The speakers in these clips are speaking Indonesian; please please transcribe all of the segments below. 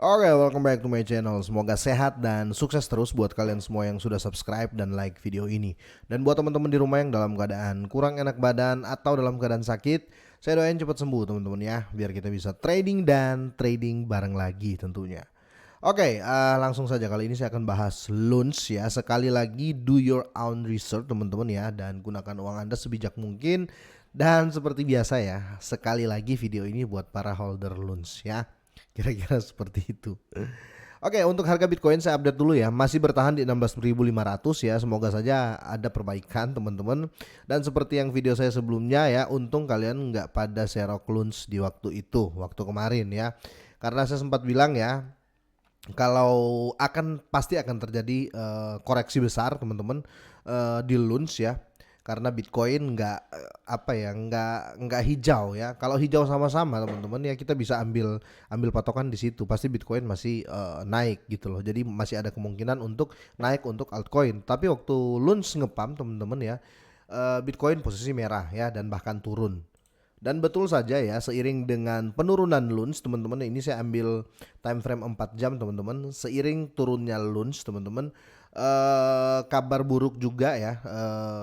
Oke, welcome back to my channel. Semoga sehat dan sukses terus buat kalian semua yang sudah subscribe dan like video ini. Dan buat teman-teman di rumah yang dalam keadaan kurang enak badan atau dalam keadaan sakit, saya doain cepat sembuh teman-teman ya, biar kita bisa trading dan trading bareng lagi tentunya. Oke, langsung saja kali ini saya akan bahas loans ya. Sekali lagi do your own research teman-teman ya, dan gunakan uang Anda sebijak mungkin. Dan seperti biasa ya, sekali lagi video ini buat para holder loans ya. Kira-kira seperti itu. Oke, untuk harga Bitcoin saya update dulu ya. Masih bertahan di 16.500 ya. Semoga saja ada perbaikan teman-teman. Dan seperti yang video saya sebelumnya ya, untung kalian nggak pada serok loans di waktu itu, waktu kemarin ya. Karena saya sempat bilang ya, kalau pasti akan terjadi koreksi besar teman-teman di loans ya, karena Bitcoin nggak hijau ya. Kalau hijau sama-sama teman-teman ya, kita bisa ambil patokan di situ, pasti Bitcoin masih naik gitu loh. Jadi masih ada kemungkinan untuk naik untuk altcoin. Tapi waktu loans ngepam teman-teman ya, Bitcoin posisi merah ya, dan bahkan turun. Dan betul saja ya, seiring dengan penurunan loans teman-teman, ini saya ambil time frame 4 jam teman-teman. Seiring turunnya loans teman-teman, kabar buruk juga ya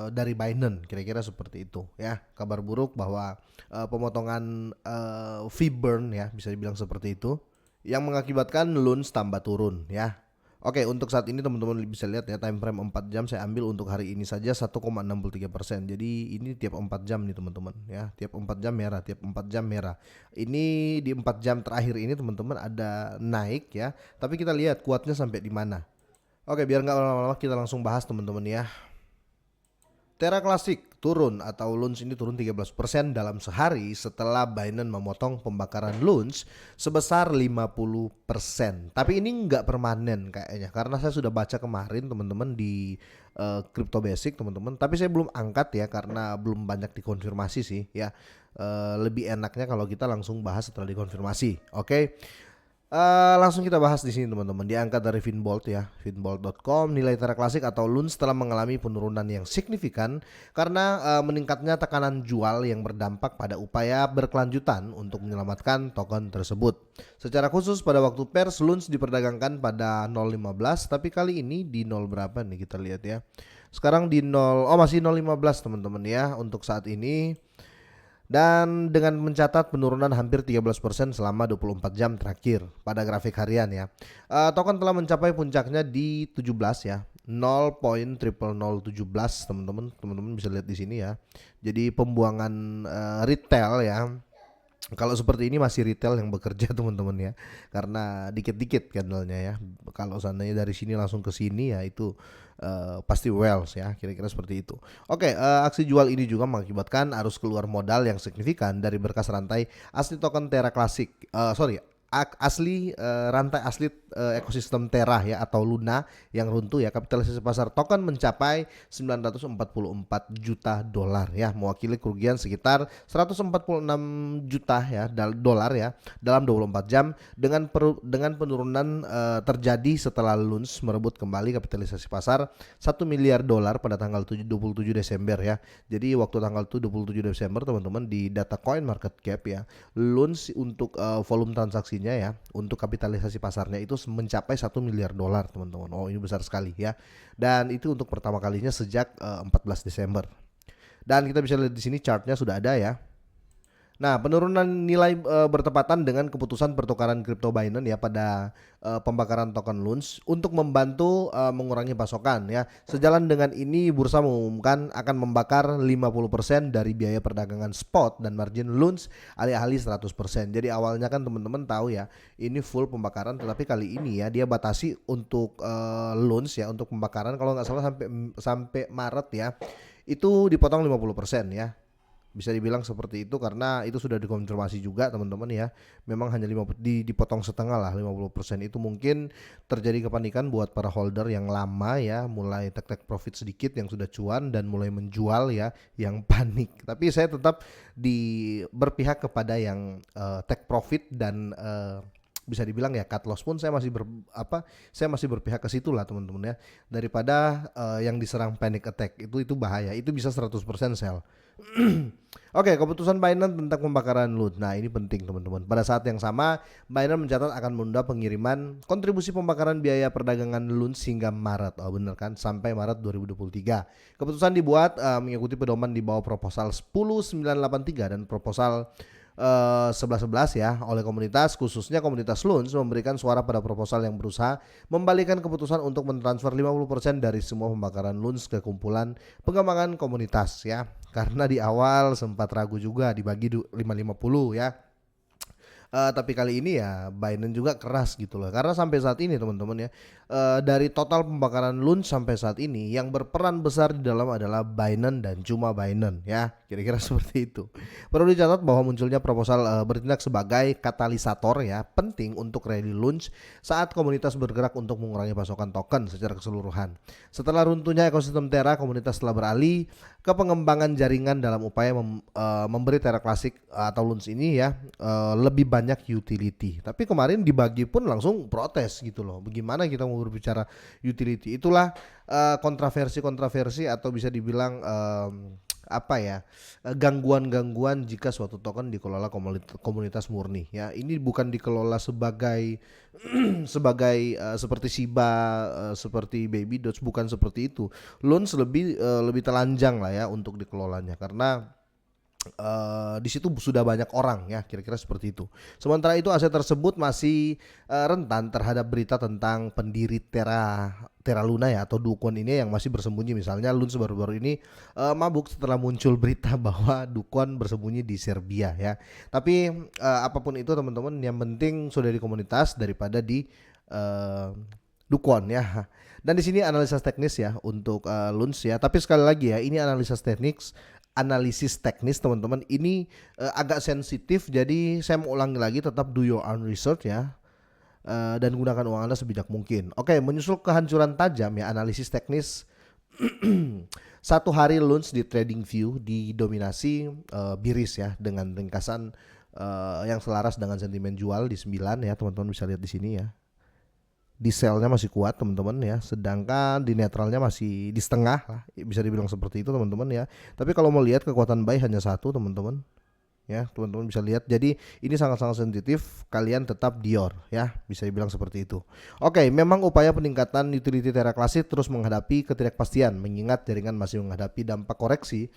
dari Binance, kira-kira seperti itu ya. Kabar buruk bahwa pemotongan fee burn ya, bisa dibilang seperti itu, yang mengakibatkan loans tambah turun ya. Oke, untuk saat ini teman-teman bisa lihat ya, time frame 4 jam saya ambil untuk hari ini saja 1,63%. Jadi ini tiap 4 jam nih teman-teman ya, tiap 4 jam merah, tiap 4 jam merah. Ini di 4 jam terakhir ini teman-teman ada naik ya, tapi kita lihat kuatnya sampai di mana. Oke, biar nggak lama-lama kita langsung bahas teman-teman ya. Terra Classic turun atau loans ini turun 13% dalam sehari setelah Binance memotong pembakaran loans sebesar 50%. Tapi ini nggak permanen kayaknya, karena saya sudah baca kemarin teman-teman di Crypto Basic teman-teman. Tapi saya belum angkat ya, karena belum banyak dikonfirmasi sih ya. Lebih enaknya kalau kita langsung bahas setelah dikonfirmasi. Oke. Langsung kita bahas di sini teman-teman. Diangkat dari Finbolt ya, finbolt.com. Nilai Terra Classic atau LUNS telah mengalami penurunan yang signifikan karena meningkatnya tekanan jual yang berdampak pada upaya berkelanjutan untuk menyelamatkan token tersebut. Secara khusus pada waktu pers, LUNS diperdagangkan pada 0.15, tapi kali ini di 0 berapa nih kita lihat ya. Sekarang di 0, masih 0.15 teman-teman ya untuk saat ini. Dan dengan mencatat penurunan hampir 13% selama 24 jam terakhir pada grafik harian ya. Token telah mencapai puncaknya di 17 ya, 0.00017 teman-teman. Teman-teman bisa lihat di sini ya. Jadi pembuangan retail ya. Kalau seperti ini masih retail yang bekerja teman-teman ya, karena dikit-dikit candlenya ya. Kalau seandainya dari sini langsung ke sini ya, itu pasti wells ya, kira-kira seperti itu. Oke, aksi jual ini juga mengakibatkan arus keluar modal yang signifikan dari berkas rantai asli token Terra Classic. Rantai asli ekosistem Terra ya, atau Luna yang runtuh ya. Kapitalisasi pasar token mencapai 944 juta dolar ya, mewakili kerugian sekitar 146 juta ya dolar ya dalam 24 jam. Dengan penurunan terjadi setelah LUNS merebut kembali kapitalisasi pasar 1 miliar dolar pada tanggal 27 Desember ya. Jadi waktu tanggal 27 Desember teman-teman, di data Coin Market Cap ya, LUNS untuk volume transaksinya ya, untuk kapitalisasi pasarnya itu mencapai 1 miliar dolar teman-teman. Oh, ini besar sekali ya. Dan itu untuk pertama kalinya sejak 14 Desember. Dan kita bisa lihat di sini chartnya sudah ada ya. Nah, penurunan nilai bertepatan dengan keputusan pertukaran kripto Binance ya pada pembakaran token LUNS untuk membantu mengurangi pasokan ya. Sejalan dengan ini, bursa mengumumkan akan membakar 50% dari biaya perdagangan spot dan margin LUNS alih-alih 100%. Jadi awalnya kan teman-teman tahu ya, ini full pembakaran, tetapi kali ini ya dia batasi untuk LUNS ya, untuk pembakaran kalau nggak salah sampai Maret ya. Itu dipotong 50% ya. Bisa dibilang seperti itu karena itu sudah dikonfirmasi juga teman-teman ya. Memang hanya dipotong setengah lah, 50%. Itu mungkin terjadi kepanikan buat para holder yang lama ya, mulai take profit sedikit yang sudah cuan dan mulai menjual ya, yang panik. Tapi saya tetap berpihak kepada yang take profit dan bisa dibilang ya cut loss pun saya masih saya masih berpihak ke situ lah teman-teman ya, daripada yang diserang panic attack itu bahaya, itu bisa 100% sell. Oke, keputusan Binance tentang pembakaran loot. Nah, ini penting teman-teman. Pada saat yang sama, Binance mencatat akan menunda pengiriman kontribusi pembakaran biaya perdagangan loot hingga Maret. Oh, bener kan? Sampai Maret 2023. Keputusan dibuat mengikuti pedoman di bawah proposal 10983 dan proposal 1111 ya oleh komunitas, khususnya komunitas Loans memberikan suara pada proposal yang berusaha membalikan keputusan untuk mentransfer 50% dari semua pembakaran Loans ke kumpulan pengembangan komunitas ya. Karena di awal sempat ragu juga dibagi 550 ya. Tapi kali ini ya Binance juga keras gitu loh, karena sampai saat ini teman-teman ya, dari total pembakaran loan sampai saat ini yang berperan besar di dalam adalah Binance dan cuma Binance ya, kira-kira seperti itu. Perlu dicatat bahwa munculnya proposal bertindak sebagai katalisator ya, penting untuk rally launch saat komunitas bergerak untuk mengurangi pasokan token secara keseluruhan. Setelah runtuhnya ekosistem Terra, komunitas telah beralih ke pengembangan jaringan dalam upaya memberi Terra Classic atau launch ini ya lebih banyak utility. Tapi kemarin dibagi pun langsung protes gitu loh. Bagaimana kita mau berbicara utility? Itulah kontroversi atau bisa dibilang gangguan-gangguan jika suatu token dikelola komunitas murni ya. Ini bukan dikelola sebagai seperti Shiba, seperti Baby Doge, bukan seperti itu. Loans lebih telanjang lah ya untuk dikelolanya, karena di situ sudah banyak orang ya, kira-kira seperti itu. Sementara itu aset tersebut masih rentan terhadap berita tentang pendiri Terra Luna ya atau Dukwon ini yang masih bersembunyi. Misalnya Luns baru-baru ini mabuk setelah muncul berita bahwa Dukwon bersembunyi di Serbia ya. Tapi apapun itu teman-teman, yang penting sudah di komunitas daripada di Dukwon ya. Dan di sini analisis teknis ya untuk Luns ya. Tapi sekali lagi ya, ini analisis teknis teman-teman, ini agak sensitif, jadi saya mau ulangi lagi, tetap do your own research ya, dan gunakan uang Anda sebijak mungkin. Oke, menyusul kehancuran tajam ya, analisis teknis satu hari launch di TradingView didominasi bearish ya, dengan ringkasan yang selaras dengan sentimen jual di 9 ya, teman-teman bisa lihat di sini ya. Di sell-nya masih kuat teman-teman ya, sedangkan di netralnya masih di setengah lah, bisa dibilang seperti itu teman-teman ya. Tapi kalau mau lihat kekuatan buy hanya satu teman-teman ya, teman-teman bisa lihat. Jadi ini sangat-sangat sensitif, kalian tetap dior ya, bisa dibilang seperti itu. Oke, memang upaya peningkatan utility Terra Classic terus menghadapi ketidakpastian, mengingat jaringan masih menghadapi dampak koreksi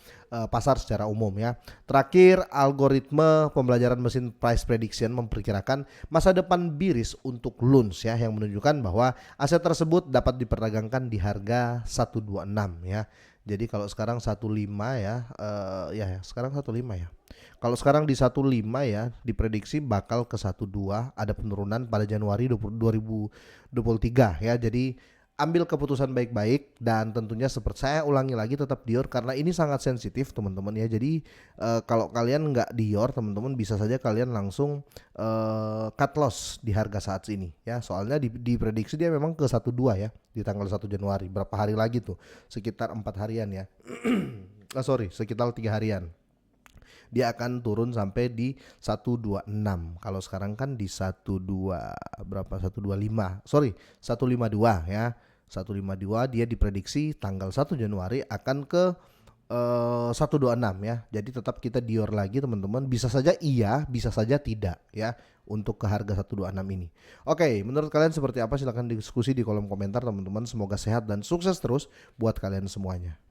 pasar secara umum ya. Terakhir, algoritma pembelajaran mesin price prediction memperkirakan masa depan bearish untuk Luns ya, yang menunjukkan bahwa aset tersebut dapat diperdagangkan di harga 126 ya. Jadi kalau sekarang 15 ya, sekarang 15 ya. Kalau sekarang di 15 ya, diprediksi bakal ke 12, ada penurunan pada Januari 2023 ya. Jadi ambil keputusan baik-baik, dan tentunya seperti saya ulangi lagi, tetap dior karena ini sangat sensitif teman-teman ya. Jadi kalau kalian nggak dior teman-teman, bisa saja kalian langsung cut loss di harga saat ini ya. Soalnya diprediksi dia memang ke 12 ya di tanggal 1 Januari. Berapa hari lagi tuh? Sekitar 4 harian ya. Sekitar 3 harian. Dia akan turun sampai di 126. Kalau sekarang kan di 152 ya. 152 dia diprediksi tanggal 1 Januari akan ke 126 ya. Jadi tetap kita dior lagi teman-teman. Bisa saja iya, bisa saja tidak ya, untuk ke harga 126 ini. Oke, menurut kalian seperti apa? Silahkan diskusi di kolom komentar teman-teman. Semoga sehat dan sukses terus buat kalian semuanya.